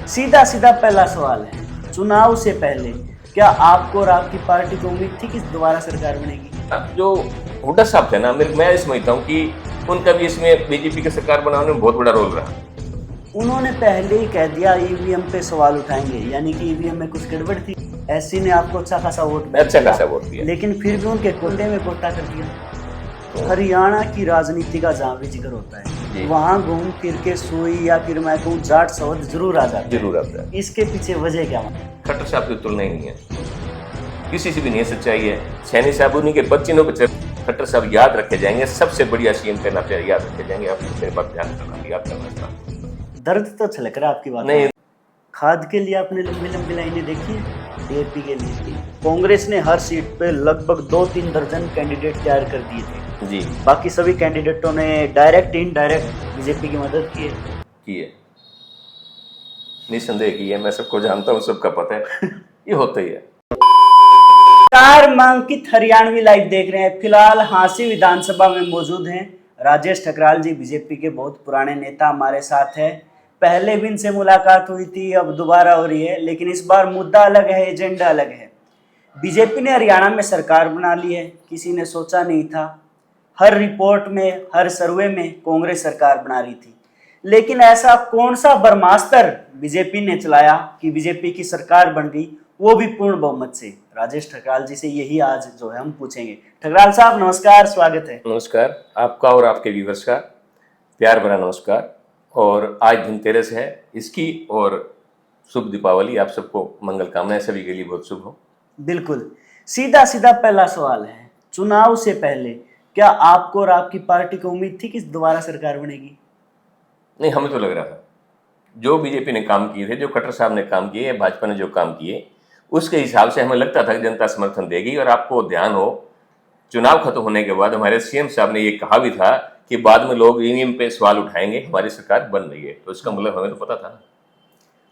सीधा सीधा पहला सवाल है, चुनाव से पहले क्या आपको और आपकी पार्टी को उम्मीद थी कि दोबारा सरकार बनेगी? जो हुड्डा साहब थे ना, मैं समझता हूँ कि उनका भी इसमें बीजेपी की सरकार बनाने में बहुत बड़ा रोल रहा। उन्होंने पहले ही कह दिया ईवीएम पे सवाल उठाएंगे, यानी कि ईवीएम में कुछ गड़बड़ थी। ऐसी ने आपको अच्छा खासा वोट दिया, लेकिन फिर भी उनके कोटे में कोटा कर दिया। हरियाणा की राजनीति का जहाँ भी जिक्र होता है वहाँ घूम फिर के सुई या फिर मैं कहूँ जाट शब्द जरूर आता है। इसके पीछे वजह क्या है? खट्टर साहब की तुलना ही नहीं है, किसी से भी नहीं सच्चाई है। सैनी साहब उन्हीं के बच्चिनों पे खट्टर साहब याद रखे जाएंगे, सबसे बढ़िया सीएम के नाते याद रखे जाएंगे। आप मेरे बात ध्यान करना, याद करना। दर्द तो छलक रहा आपकी बात नहीं। खाद के लिए आपने लंबी लंबी लाइनें देखी है। डीएपी के लिए कांग्रेस ने हर सीट पे लगभग 2-3 दर्जन कैंडिडेट तैयार कर दिए थे जी। बाकी सभी कैंडिडेटों ने डायरेक्ट इनडायरेक्ट बीजेपी की मदद की है। निसंदेह की है, मैं सबको जानता हूँ, सबका पता है। ये होता ही है। कार मांकित हरियाणवी लाइव देख रहे हैं। फिलहाल हांसी विधानसभा में मौजूद हैं राजेश ठकराल जी, बीजेपी के बहुत पुराने नेता हमारे साथ हैं। पहले भी इनसे मुलाकात हुई थी, अब दोबारा हो रही है, लेकिन इस बार मुद्दा अलग है, एजेंडा अलग है। बीजेपी ने हरियाणा में सरकार बना ली है, किसी ने सोचा नहीं था। हर रिपोर्ट में, हर सर्वे में कांग्रेस सरकार बना रही थी, लेकिन ऐसा कौन सा ब्रह्मास्त्र बीजेपी ने चलाया कि बीजेपी की सरकार बन गई, वो भी पूर्ण बहुमत से? राजेश ठकराल जी से यही आज जो है हम पूछेंगे। ठकराल साहब नमस्कार, स्वागत है। नमस्कार, आपका और आपके व्यूअर्स का प्यार भरा नमस्कार। और आज धनतेरस है इसकी, और शुभ दीपावली। आप सबको मंगल कामनाएं, सभी के लिए बहुत शुभ हो। बिल्कुल। सीधा सीधा पहला सवाल है, चुनाव से पहले क्या आपको और आपकी पार्टी को उम्मीद थी कि दोबारा सरकार बनेगी? नहीं, हमें तो लग रहा था जो बीजेपी ने काम किए थे, जो खट्टर साहब ने काम किए, भाजपा ने जो काम किए, उसके हिसाब से हमें लगता था कि जनता समर्थन देगी। और आपको ध्यान हो, चुनाव खत्म होने के बाद हमारे सीएम साहब ने ये कहा भी था कि बाद में लोग ईवीएम पे सवाल उठाएंगे, हमारी सरकार बन रही है। तो इसका मतलब हमें तो पता था।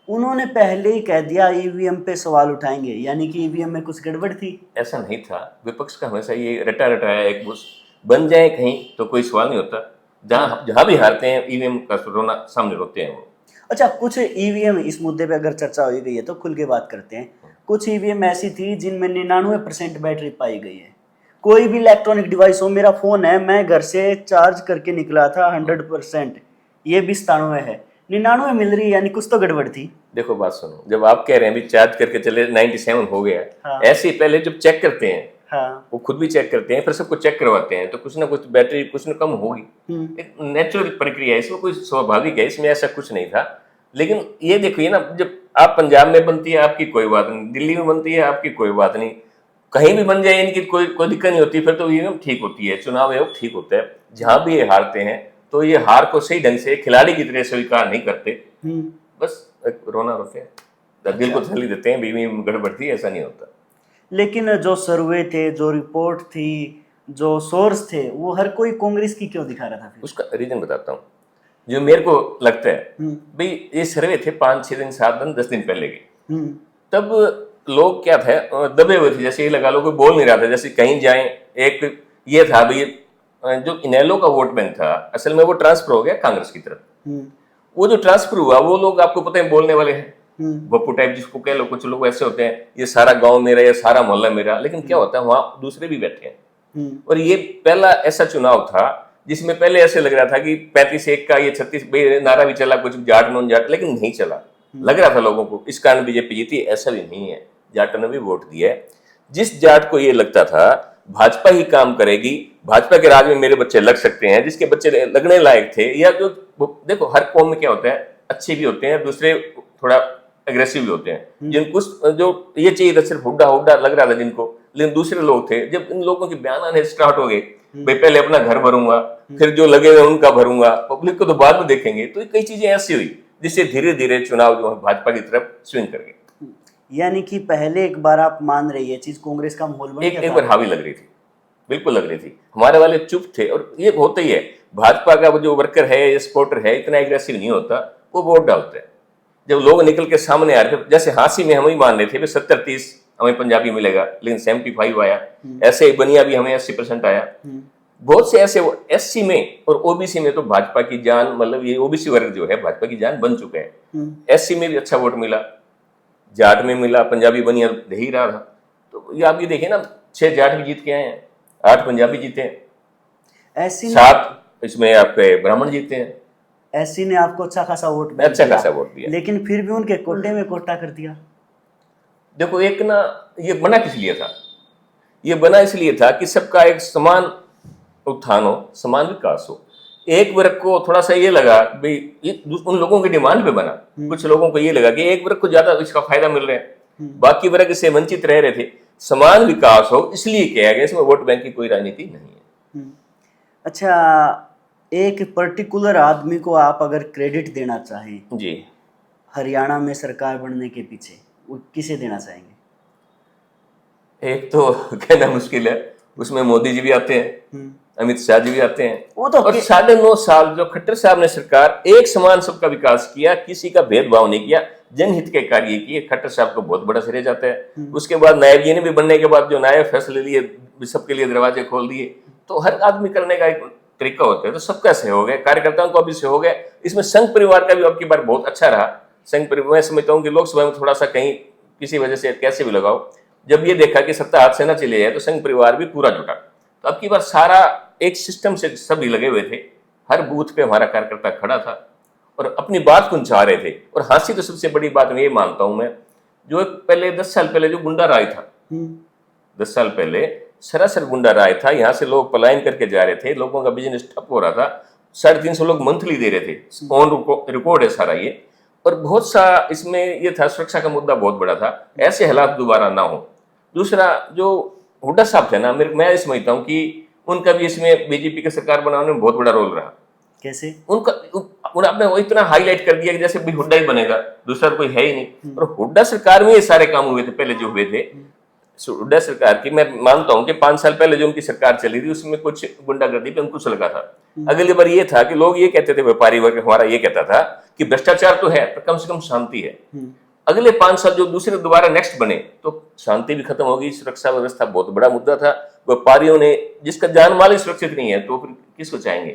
उन्होंने पहले ही कह दिया ईवीएम पे सवाल उठाएंगे, यानी कि ईवीएम में कुछ गड़बड़ थी। ऐसा नहीं था। विपक्ष का हमेशा ये रटाया एक बुश बन जाए कहीं तो कोई सवाल नहीं होता। जहां भी हारते हैं ईवीएम का रोना सामने रोते हैं वो। अच्छा, कुछ ईवीएम, इस मुद्दे पे अगर चर्चा हो गई है तो खुल के बात करते हैं। कुछ ईवीएम ऐसी थी जिनमें 99% बैटरी पाई गई है। कोई भी इलेक्ट्रॉनिक डिवाइस हो, मेरा फोन है, मैं घर से चार्ज करके निकला था 100%, ये भी 97 है, 99 मिल रही है, यानी कुछ तो गड़बड़ थी। देखो बात सुनो, जब आप कह रहे हैं भी चार्ज करके चले 97 हो गया, हाँ। ऐसे ही पहले जब चेक करते हैं, हाँ। वो खुद भी चेक करते हैं, फिर सबको चेक करवाते हैं, तो कुछ ना कुछ बैटरी कुछ ना कम होगी। एक नेचुरल प्रक्रिया है, इसमें कोई स्वाभाविक है, इसमें ऐसा कुछ नहीं था। लेकिन ये देखिए ना, जब आप पंजाब में बनती है आपकी कोई बात नहीं, दिल्ली में बनती है आपकी कोई बात नहीं, कहीं भी बन जाए इनकी कोई दिक्कत नहीं होती, फिर तो ये ठीक होती है, चुनाव आयोग ठीक होता है। जहां भी ये हारते हैं तो ये हार को सही ढंग से खिलाड़ी की तरह स्वीकार नहीं करते, बस रोना रोते हैं, दिल को तसल्ली देते हैं, बीवी गड़बड़ थी, ऐसा नहीं होता। लेकिन जो सर्वे थे, जो रिपोर्ट थी, जो सोर्स थे, वो हर कोई कांग्रेस की क्यों दिखा रहा था? फिर उसका रीजन बताता हूँ, जो मेरे को लगता है। भाई ये सर्वे थे 5-6 दिन, 7 दिन, 10 दिन पहले के। तब लोग क्या थे, दबे हुए थे, जैसे ये लगा लो कोई बोल नहीं रहा था, जैसे कहीं जाए। एक ये था भाई, जो इनेलो का वोट बैंक था, असल में वो ट्रांसफर हो गया कांग्रेस की तरफ। वो जो ट्रांसफर हुआ, वो लोग आपको पता है बोलने वाले हैं, बप्पू टाइप जिसको कह लो। कुछ लोग ऐसे होते हैं, ये सारा गांव मेरा, ये सारा मोहल्ला मेरा, लेकिन क्या होता है वहां दूसरे भी बैठे हैं। और ये पहला ऐसा चुनाव था जिसमें पहले ऐसे लग रहा था कि 35-1 का, ये 36 नारा भी चला, कुछ जाट नॉन जाट, लेकिन नहीं चला। लग रहा था लोगों को इस कारण बीजेपी जीती, ऐसा भी नहीं है, जाटों ने भी वोट दिया है। जिस जाट को ये लगता था भाजपा ही काम करेगी, भाजपा के राज में मेरे बच्चे लग सकते हैं, जिसके बच्चे लगने लायक थे, या जो देखो हर कौम में क्या होता है, अच्छे भी होते हैं, दूसरे थोड़ा अग्रेसिव भी होते हैं। जिनको जो ये चाहिए था सिर्फ हुड्डा लग रहा था जिनको, लेकिन दूसरे लोग थे। जब इन लोगों के बयान आने स्टार्ट हो गए, भाई पहले अपना घर भरूंगा, फिर जो लगे हुए उनका भरूंगा, पब्लिक को तो बाद में देखेंगे, तो कई चीजें ऐसी हुई जिससे धीरे धीरे चुनाव जो है भाजपा की तरफ स्विंग कर गए। यानी कि पहले एक बार आप मान रही है चीज, कांग्रेस का माहौल बन गया था। एक बार हावी लग रही थी, बिल्कुल लग रही थी। हमारे वाले चुप थे, और ये होता ही है, भाजपा का जो वर्कर है या सपोर्टर है इतना एग्रेसिव नहीं होता, वो वोट डालते हैं। जब लोग निकल के सामने आ रहे थे, जैसे हांसी में हम ही मान रहे थे 70-30 हमें पंजाबी मिलेगा, लेकिन 75 आया। ऐसे ही बनिया भी हमें 80% आया। बहुत से ऐसे एससी में और ओबीसी में तो भाजपा की जान, मतलब ये ओबीसी वर्ग जो है भाजपा की जान बन चुका है। एससी में भी अच्छा वोट मिला, जाट में मिला, पंजाबी बनिया दे ही रहा था। तो ये आप ये देखिए ना, 6 जाट भी जीत के आए हैं, 8 पंजाबी जीते हैं, ऐसी 7 इसमें आपके ब्राह्मण जीते हैं। ऐसी ने आपको अच्छा खासा वोट बैंक अच्छा दिया, खासा वोट दिया। लेकिन फिर भी उनके कोटे में कोटा कर दिया। देखो एक ना, ये बना किस लिए था? ये बना इसलिए था कि सबका एक समान उत्थान हो, समान विकास हो। एक वर्ग को थोड़ा सा ये लगा भाई, ये उन लोगों की डिमांड पे बना। कुछ लोगों को ये लगा कि एक वर्ग को ज्यादा इसका फायदा मिल रहा है, बाकी वर्ग इससे वंचित रह रहे थे। समान विकास हो इसलिए किया गया, इसमें वोट बैंक की कोई राजनीति नहीं है। अच्छा, एक पर्टिकुलर आदमी को आप अगर क्रेडिट देना चाहें जी, हरियाणा में सरकार बनने के पीछे, वो किसे देना चाहेंगे? एक तो कहना मुश्किल है, उसमें मोदी जी भी आते हैं, अमित शाह जी भी आते हैं। वो तो और 9.5 साल जो खट्टर साहब ने सरकार एक समान सबका विकास किया, किसी का भेदभाव नहीं किया, जनहित के कार्य किए, खट्टर साहब को बहुत बड़ा श्रेय जाता है। उसके बाद नायब जी ने भी बनने के बाद जो नायब फैसले लिए, सबके लिए दरवाजे खोल दिए। तो हर आदमी करने का एक तरीका होता है, तो सबका सहयोग है, कार्यकर्ताओं का भी सहयोग है। इसमें संघ परिवार का भी अब की बार बहुत अच्छा रहा। संघ परिवार, मैं समझता हूँ कि लोकसभा में थोड़ा सा कहीं किसी वजह से कैसे भी लगाओ, जब ये देखा कि सत्ता हाथ से न चले जाए तो संघ परिवार भी पूरा जुटा। तो अब की बार सारा एक सिस्टम से सभी लगे हुए थे, हर बूथ पे हमारा कार्यकर्ता खड़ा था और अपनी बात पहुंचा रहे थे। और हांसी तो सबसे बड़ी बात मैं ये मानता हूं, मैं जो पहले 10 साल पहले जो गुंडा राज था, 10 साल पहले सरासर गुंडा राज था, यहाँ से लोग पलायन करके जा रहे थे, लोगों का बिजनेस ठप हो रहा था, 350 लोग मंथली दे रहे थे, ऑन रिकॉर्ड है सारा ये। और बहुत सा इसमें ये था, सुरक्षा का मुद्दा बहुत बड़ा था, ऐसे हालात दोबारा ना हो। दूसरा जो हुड्डा साहब थे ना, मैं समझता हूँ कि उनका भी इसमें बीजेपी की सरकार बनाने में बहुत बड़ा रोल रहा। कैसे? आपने वो इतना हाईलाइट कर दिया कि जैसे भी हुड्डा ही बनेगा, दूसरा कोई है ही नहीं। और हुड्डा सरकार में ये सारे काम हुए थे पहले जो हुए थे। हुड्डा सरकार की मैं मानता हूं कि 5 साल पहले जो उनकी सरकार चली थी उसमें कुछ गुंडागर्दी पे अंकुश लगा था। अगली बार ये था कि लोग ये कहते थे, व्यापारी वर्ग हमारा ये कहता था कि भ्रष्टाचार तो है पर कम से कम शांति है। अगले 5 साल जो दूसरे दोबारा नेक्स्ट बने तो शांति भी खत्म होगी, सुरक्षा व्यवस्था बहुत बड़ा मुद्दा था। व्यापारियों ने, जिसका जान माल ही सुरक्षित नहीं है तो फिर किसको चाहेंगे?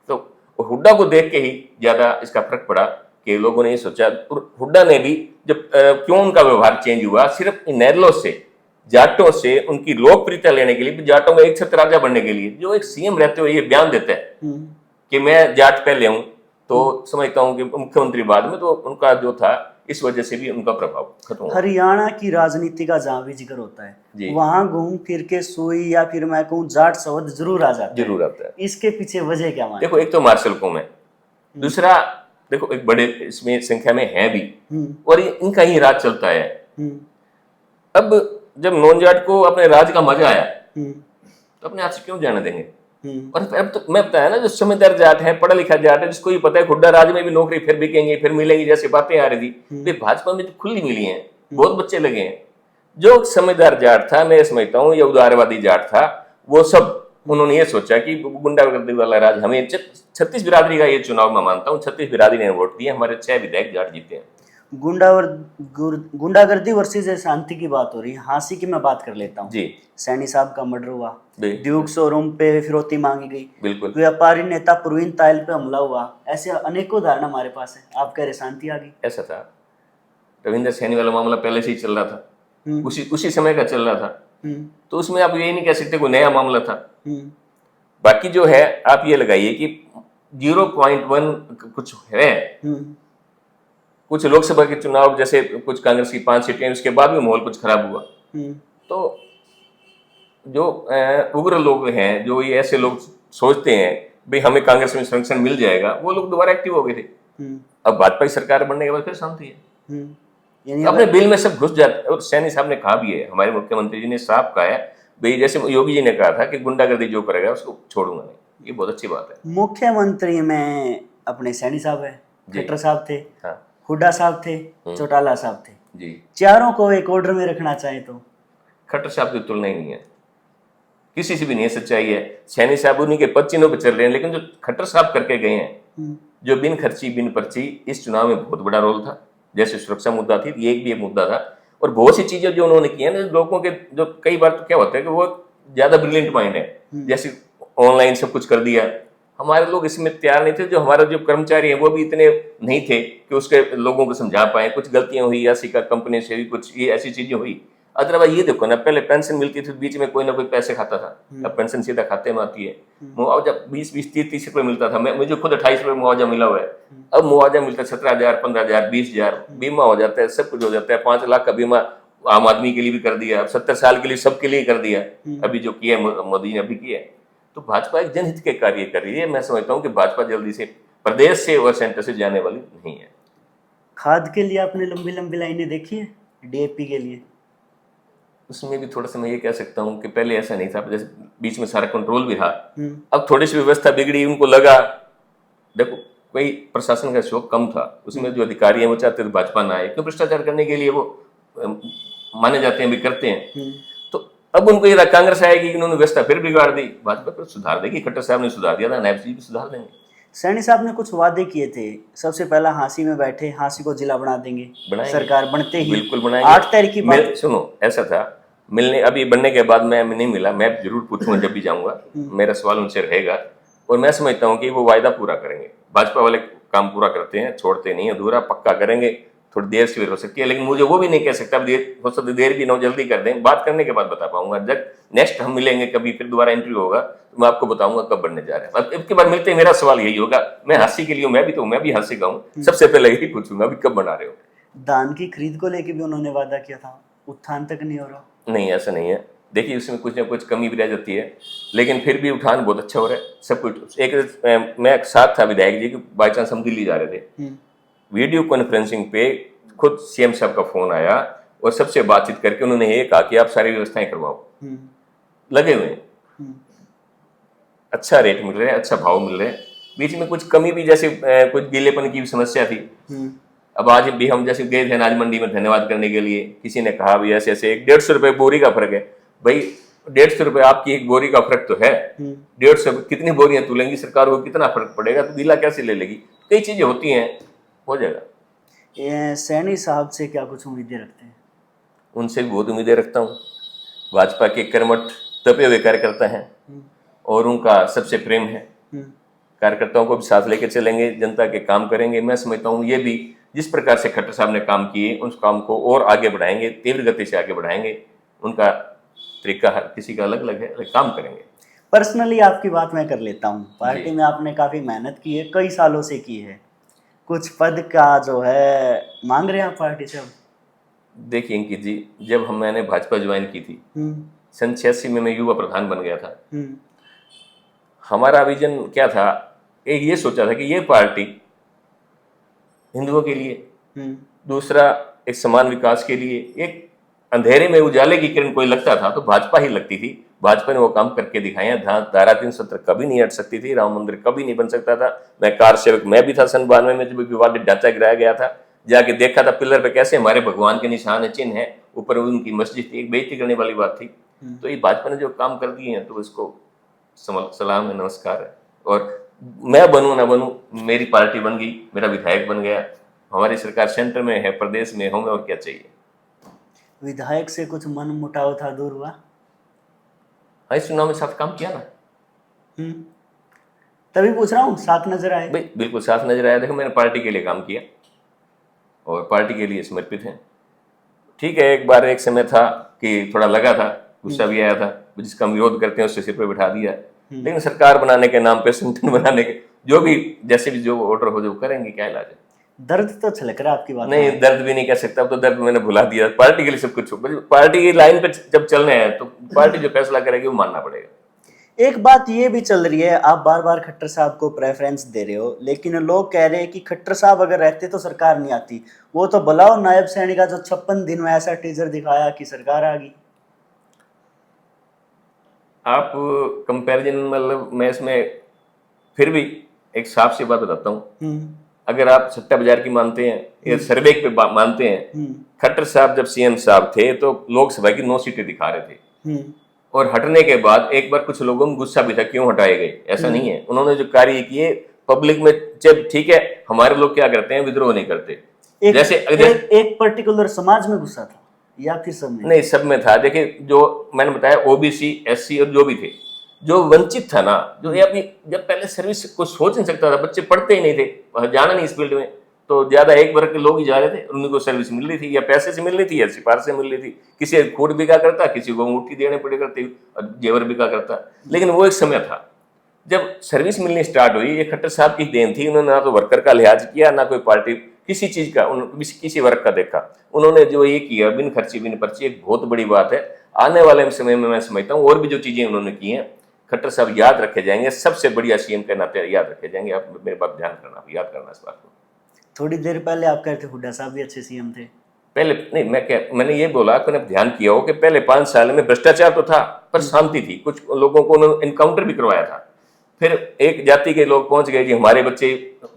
तो हुड्डा को देख के ही ज्यादा इसका फर्क पड़ा कि लोगों ने ये सोचा। और हुड्डा ने भी जब क्यों उनका व्यवहार चेंज हुआ, सिर्फ नैरलों से, जाटों से उनकी लोकप्रियता लेने के लिए, जाटों में एक छत्र राजा बनने के लिए, जो एक सीएम रहते हुए ये बयान देता है कि मैं जाट पहले हूं, तो समझता हूं कि मुख्यमंत्री बाद में, तो उनका जो था इस वजह से भी उनका प्रभाव खत्म हुआ। हरियाणा की राजनीति का जहां भी जिक्र होता है वहां घूम फिर के सुई या फिर मैं कहूँ जाट शब्द जरूर आ जाता है। जरूर आता है। इसके पीछे वजह क्या मानते? देखो एक तो मार्शल कौम है, दूसरा देखो एक बड़े इसमें संख्या में है भी, और इनका ही राज चलता है। अब जब नॉन जाट को अपने राज का मजा आया तो अपने हाथ से क्यों जाने देंगे? और अब तो मैं बताया ना, जो समझदार जाट है, पढ़ा लिखा जाट है, जिसको ये पता है हुड्डा राज में भी नौकरी फिर बिकेंगे, फिर मिलेंगी, जैसे बातें आ रही थी, वे भाजपा में तो खुली मिली हैं, बहुत बच्चे लगे हैं। जो समझदार जाट था, मैं समझता हूँ, या उदारवादी जाट था, वो सब उन्होंने ये सोचा कि गुंडागर्दी वाला राज हमें 36 बिरादरी का ये चुनाव मैं मानता हूँ, 36 बिरादरी ने वोट दिए, हमारे 6 विधायक जाट जीते हैं। गुंडागर्दी वर्सेस शांति की बात हो रही है, हांसी की मैं बात कर लेता हूँ जी। सैनी साहब का मर्डर हुआ, ड्यूक शोरूम पे फिरौती मांगी गई, बिल्कुल, व्यापारी नेता प्रवीण तायल पे हमला हुआ, ऐसे अनेकों उदाहरण हमारे पास है। आप कह रहे शांति आ गई? ऐसा था, रविंद्र सैनी वाला मामला पहले से ही चल रहा था, उसी समय का चल रहा था, तो उसमें आप ये नहीं कह सकते कोई नया मामला था। बाकी जो है आप ये लगाइए कि 0.1 कुछ है, कुछ लोकसभा के चुनाव जैसे कुछ कांग्रेस की 5 सीटें, उसके बाद भी माहौल कुछ खराब हुआ। तो जो उग्र लोग हैं, जो ये ऐसे लोग सोचते हैं भाई हमें कांग्रेस में संरक्षण मिल जाएगा, वो लोग दोबारा एक्टिव हो गए थे। अब भाजपा की सरकार बनने के बाद फिर शांति है, तो अपने बिल में सब घुस जाते। और सैनी साहब ने कहा भी है, हमारे मुख्यमंत्री जी ने साफ कहा है भाई, जैसे योगी जी ने कहा था कि गुंडागर्दी जो करेगा उसको छोड़ूंगा नहीं, ये बहुत अच्छी बात है। मुख्यमंत्री में अपने सैनी साहब है, खट्टर साहब थे, हुड्डा साहब थे, चौटाला साहब थे जी। चारों को एक ऑर्डर में रखना चाहे तो खट्टर साहब की तुलना ही नहीं है, किसी से भी नहीं है, सच्चाई है। सैनी साहब उन्हीं के पद चिन्हों पर चल रहे हैं, लेकिन जो खट्टर साहब करके गए हैं, जो बिन खर्ची बिन पर्ची, इस चुनाव में बहुत बड़ा रोल था। जैसे सुरक्षा मुद्दा थी, ये भी एक मुद्दा था, और बहुत सी चीजें जो उन्होंने की है ना, लोगों के जो कई बार तो क्या होता है कि वो ज्यादा ब्रिलियंट माइंड है, जैसे ऑनलाइन सब कुछ कर दिया। हमारे लोग इसमें तैयार नहीं थे। जो हमारे जो कर्मचारी हैं वो भी इतने नहीं थे कि उसके लोगों को समझा पाए। कुछ गलतियां हुई, ऐसी का कंपनी से भी कुछ ये ऐसी चीजें हुई। अदरवाइज ये देखो ना, पहले पेंशन मिलती थी, बीच में कोई ना कोई पैसे खाता था, अब पेंशन सीधा खाते में आती है। मुआवजा 20-20, 30-30 रुपए मिलता था। मुझे खुद 28 रुपए मुआवजा मिला हुआ है। अब मुआवजा मिलता है 17,000, 15,000, 20,000, बीमा हो जाता है, सब कुछ हो जाता है। 5 लाख का बीमा आम आदमी के लिए भी कर दिया, अब 70 साल के लिए सबके लिए कर दिया, अभी जो किया मोदी ने अभी किया। तो भाजपा एक जनहित के कार्य कर रही है। मैं समझता हूँ कि भाजपा जल्दी से प्रदेश से और सेंटर से जाने वाली नहीं है। खाद के लिए आपने लंबी लंबी लाइनें देखी है, डीएपी के लिए? उसमें भी थोड़ा सा मैं ये कह सकता हूँ कि पहले ऐसा नहीं था, जैसे बीच में सारा कंट्रोल भी रहा। अब थोड़ी सी व्यवस्था बिगड़ी, उनको लगा, देखो कोई प्रशासन का शौक कम था, उसमें जो अधिकारी हैं वो चाहते थे भाजपा ना आए, क्यों भ्रष्टाचार करने के लिए वो माने जाते हैं, भी करते हैं। तो अब उनको ये कांग्रेस आएगी, इन्होंने व्यवस्था फिर बिगाड़ दी, भाजपा फिर सुधार देगी। खट्टर साहब ने सुधार दिया था, नायब जी भी सुधार देंगे। सैनी साहब ने कुछ वादे किए थे, सबसे पहला हांसी में बैठे, हांसी को जिला बना देंगे, सरकार बनते ही बिल्कुल बनाएंगे। 8 तारीख की बात। सुनो, ऐसा था, मिलने अभी बनने के बाद मैं नहीं मिला, मैं जरूर पूछूंगा जब भी जाऊंगा, मेरा सवाल उनसे रहेगा। और मैं समझता हूँ कि वो वायदा पूरा करेंगे। भाजपा वाले काम पूरा करते हैं, छोड़ते नहीं, अधूरा पक्का करेंगे। थोड़ी देर से हो सकती है, लेकिन मुझे वो भी नहीं कह सकता हो सकती देर भी ना, जल्दी कर दें। बात करने के बाद बता पाऊंगा। जब नेक्स्ट हम मिलेंगे कभी, फिर दोबारा इंटरव्यू होगा, तो मैं आपको बताऊंगा कब बनने जा रहे हैं। अब इसके बाद मिलते ही मेरा सवाल यही होगा, मैं हांसी के लिए, मैं भी हांसी का हूँ, सबसे पहले यही पूछूंगा अभी कब बना रहे हो। दान की खरीद को लेके भी उन्होंने वादा किया था, उत्थान तक नहीं हो रहा। नहीं, ऐसा नहीं है। देखिए, उसमें कुछ ना कुछ कमी भी रह जाती है, लेकिन फिर भी उठान बहुत अच्छा हो रहा है, सब कुछ। एक मैं साथ था विधायक जी की, बाई चांस हम दिल्ली जा रहे थे, वीडियो कॉन्फ्रेंसिंग पे खुद सीएम साहब का फोन आया और सबसे बातचीत करके उन्होंने ये कहा कि आप सारी व्यवस्थाएं करवाओ। लगे हुए हैं, अच्छा रेट मिल रहा है, अच्छा भाव मिल रहा है। बीच में कुछ कमी भी, जैसे कुछ गीलेपन की भी समस्या थी। अब आज भी हम जैसे गए थे अनाज मंडी में धन्यवाद करने के लिए, किसी ने कहा भी ऐसे ऐसे 150 रुपए बोरी का फर्क है। भाई 150 रुपए आपकी एक बोरी का फर्क तो है, 150 कितनी बोरियां तुलेंगी, सरकार को कितना फर्क पड़ेगा, तो गीला कैसे ले लेगी। कई चीजें होती हैं, हो जाएगा। सैनी साहब से क्या कुछ उम्मीदें रखते हैं? उनसे भी बहुत उम्मीदें रखता हूँ। भाजपा के कर्मठ तपे हुए कार्यकर्ता हैं और उनका सबसे प्रेम है। कार्यकर्ताओं को भी साथ लेकर चलेंगे, जनता के काम करेंगे। मैं समझता हूँ ये भी जिस प्रकार से खट्टर साहब ने काम किए, उस काम को और आगे बढ़ाएंगे, तीव्र गति से आगे बढ़ाएंगे। उनका तरीका हर किसी का अलग अलग है, लेकिन काम करेंगे। पर्सनली आपकी बात मैं कर लेता हूँ, पार्टी में आपने काफी मेहनत की है, कई सालों से की है, कुछ पद का जो है मांग रहे हैं आप पार्टी से? देखिए अंकित जी, जब मैंने भाजपा ज्वाइन की थी सन 86 में, मैं युवा प्रधान बन गया था। हमारा विजन क्या था, एक ये सोचा था कि ये पार्टी हिंदुओं के लिए, दूसरा एक समान विकास के लिए, एक अंधेरे में उजाले की किरण कोई लगता था तो भाजपा ही लगती थी। भाजपा ने वो काम करके दिखाए हैं। धारा 370 कभी नहीं हट सकती थी, राम मंदिर कभी नहीं बन सकता था। मैं कार सेवक मैं भी था सन 92 में, जब विवादित ढांचा गिराया गया था, जाके देखा था पिलर पे कैसे हमारे भगवान के निशान है, चिन्ह है, ऊपर उनकी मस्जिद थी। एक बेइज्जती करने वाली बात थी। तो ये भाजपा ने जो काम कर दिए हैं तो इसको सलाम है, नमस्कार है। और मैं बनूं ना बनूं, मेरी पार्टी बन गई, मेरा विधायक बन गया, हमारी सरकार सेंटर में है, प्रदेश में हूं मैं, और क्या चाहिए। विधायक से कुछ मन मुटाव था, दूर हुआ? हाँ, इस चुनाव में साथ काम किया ना। तभी पूछ रहा हूँ, साथ नजर आए? भाई बिल्कुल साथ नजर आया। देखो, मैंने पार्टी के लिए काम किया और पार्टी के लिए समर्पित हैं। ठीक है, एक बार एक समय था कि थोड़ा लगा था, गुस्सा भी आया था, जिसका हम विरोध करते हैं उससे सिर पे बिठा दिया। लेकिन सरकार बनाने के नाम पे, संगठन बनाने के, जो भी जैसे भी जो ऑर्डर हो जो करेंगे, क्या इलाज है। दर्द तो छलक रहा है आपकी बात नहीं, दर्द भी नहीं कह सकता, अब तो दर्द मैंने भुला दिया। पार्टी के लिए सब कुछ, पार्टी की लाइन पे जब चलने हैं तो पार्टी जो फैसला करेगी वो मानना पड़ेगा। एक बात ये भी चल रही है, आप बार बार खट्टर साहब को प्रेफरेंस दे रहे हो, लेकिन लोग कह रहे हैं कि खट्टर साहब अगर रहते तो सरकार नहीं आती। वो तो बुलाओ नायब सैनी का जो 56 दिन में ऐसा टीजर दिखाया कि सरकार आ गई। आप कंपैरिजन, मतलब मैं इसमें फिर भी एक साफ सी बात बताता हूँ। अगर आप सट्टा बाजार की मानते हैं या सर्वे पे मानते हैं, खट्टर साहब जब सीएम साहब थे तो लोकसभा की 9 सीटें दिखा रहे थे, और हटने के बाद एक बार कुछ लोगों में गुस्सा भी था, क्यों हटाए गए। ऐसा नहीं है, उन्होंने जो कार्य किए पब्लिक में, जब ठीक है, हमारे लोग क्या करते हैं, विद्रोह नहीं करते। जैसे एक पर्टिकुलर समाज में गुस्सा था या फिर सब में? नहीं, सब में था। देखिए, जो मैंने बताया, ओबीसी, एससी और जो भी थे, जो वंचित था ना, जो ये अभी जब पहले सर्विस को सोच नहीं सकता था, बच्चे पढ़ते ही नहीं थे, जाना नहीं इस फील्ड में, तो ज्यादा एक वर्ग के लोग ही जा रहे थे, उनको सर्विस मिल रही थी, या पैसे से मिल रही थी या सिफारिश से मिल रही थी। किसी फूड बिका करता, किसी को अंगूठी देने पड़े करते, जेवर बिका करता। लेकिन वो एक समय था जब सर्विस मिलनी स्टार्ट हुई। ये खट्टर साहब की देन थी, उन्होंने ना तो वर्कर का लिहाज किया, ना कोई पार्टी किसी चीज का, किसी वर्ग का देखा। उन्होंने जो ये किया बिन खर्ची बिन पर्ची, एक बहुत बड़ी बात है। आने वाले समय में मैं समझता हूँ और भी जो चीजें उन्होंने की हैं, खट्टर साहब याद रखे जाएंगे, सबसे बढ़िया सीएम के नाते याद रखे जाएंगे। आप मेरे बात ध्यान करना, याद करना इस बात को। थोड़ी देर पहले आप कहते हुड्डा साहब भी अच्छे सीएम थे। पहले नहीं, मैंने ये बोला कि ध्यान किया हो कि पहले 5 साल में भ्रष्टाचार तो था, पर शांति थी। कुछ लोगों को उन्होंने इनकाउंटर भी करवाया था। फिर एक जाति के लोग पहुंच गए जी हमारे बच्चे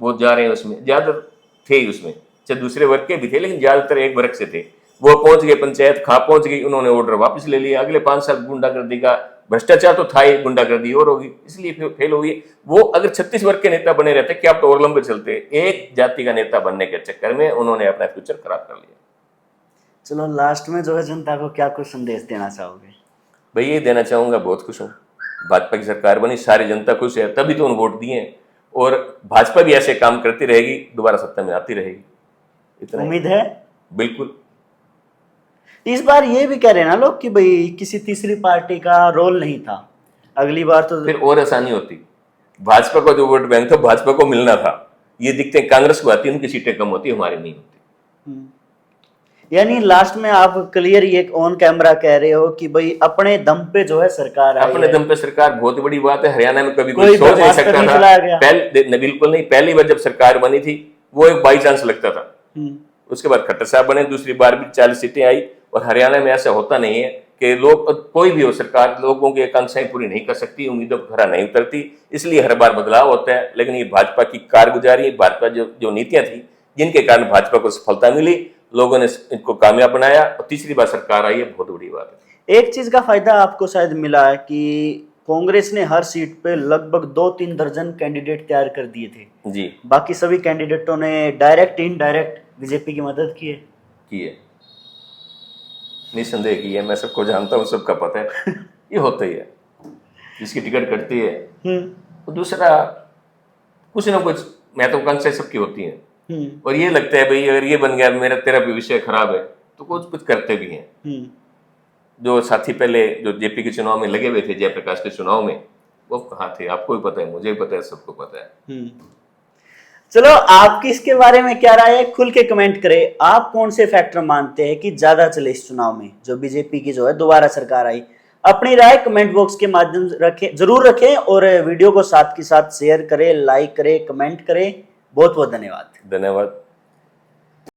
वो जा रहे हैं, उसमें ज्यादातर थे ही, उसमें चाहे दूसरे वर्ग के भी थे, लेकिन ज्यादातर एक वर्ग से थे। वो पहुंच गए, पंचायत खा पहुंच गई, उन्होंने ऑर्डर वापस ले लिया। अगले 5 साल गुंडागर्दी का, भ्रष्टाचार तो था ही, गुंडागर्दी और होगी, इसलिए फेल हो गई। वो अगर 36 वर्ग के नेता बने रहते, क्या आप तो और लंबे चलते। एक जाति का नेता बनने के चक्कर में उन्होंने अपना फ्यूचर खराब कर लिया। चलो लास्ट में जो है जनता को क्या कुछ संदेश देना चाहोगे? भाई ये देना चाहूंगा, बहुत खुश हूँ भाजपा की सरकार बनी, सारी जनता खुश है, तभी तो उन्हें वोट दिए, और भाजपा भी ऐसे काम करती रहेगी, दोबारा सत्ता में आती रहेगी। इतना उम्मीद है? बिल्कुल। इस बार ये भी कह रहे हैं ना लोग कि भाई किसी तीसरी पार्टी का रोल नहीं था, अगली बार तो फिर और आसानी होती। भाजपा को जो वोट बैंक था भाजपा को मिलना था, ये दिखते कांग्रेस को आती, उनकी सीटें कम होती, हमारी नहीं होती। यानी लास्ट में आप क्लियर ये ऑन कैमरा कह रहे हो कि भाई अपने दम पे जो है सरकार आई अपने है। दम पे सरकार बहुत बड़ी बात है। हरियाणा में कभी कोई सोच नहीं सकता था। बिल्कुल नहीं, पहली बार जब सरकार बनी थी वो एक बाई चांस लगता था। उसके बाद खट्टर साहब बने, दूसरी बार भी 40 सीटें आई। और हरियाणा में ऐसा होता नहीं है कि लोग, कोई भी हो सरकार, लोगों की आकांक्षाएं पूरी नहीं कर सकती, उम्मीदों पर खरा नहीं उतरती, इसलिए हर बार बदलाव होता है। लेकिन ये भाजपा की कारगुजारी, भाजपा जो नीतियां थी, जिनके कारण भाजपा को सफलता मिली, लोगों ने इनको कामयाब बनाया, और तीसरी बार सरकार आई है, बहुत बड़ी बात है। एक चीज का फायदा आपको शायद मिला है कि कांग्रेस ने हर सीट पे लगभग 2-3 दर्जन कैंडिडेट तैयार कर दिए थे जी। बाकी सभी कैंडिडेटों ने डायरेक्ट इनडायरेक्ट बीजेपी की मदद की है। निस्संदेह की है, मैं सबको जानता हूँ, सबका पता है। ये होता ही है, जिसकी टिकट कटती है तो दूसरा कुछ ना कुछ महत्वाकांक्षाएं सबकी होती हैं, और ये लगता है भाई अगर ये बन गया मेरा, तेरा भविष्य खराब है, तो कुछ करते भी हैं। जो साथी पहले जो जेपी के चुनाव में लगे हुए थे, जयप्रकाश के चुनाव में, वो कहाँ थे? आपको भी पता है, मुझे भी पता है, सबको पता है। चलो आपकी इसके बारे में क्या राय है, खुल के कमेंट करें। आप कौन से फैक्टर मानते हैं कि ज्यादा चले इस चुनाव में, जो बीजेपी की जो है दोबारा सरकार आई? अपनी राय कमेंट बॉक्स के माध्यम से जरूर रखें, और वीडियो को साथ के साथ शेयर करें, लाइक करें, कमेंट करें। बहुत बहुत धन्यवाद।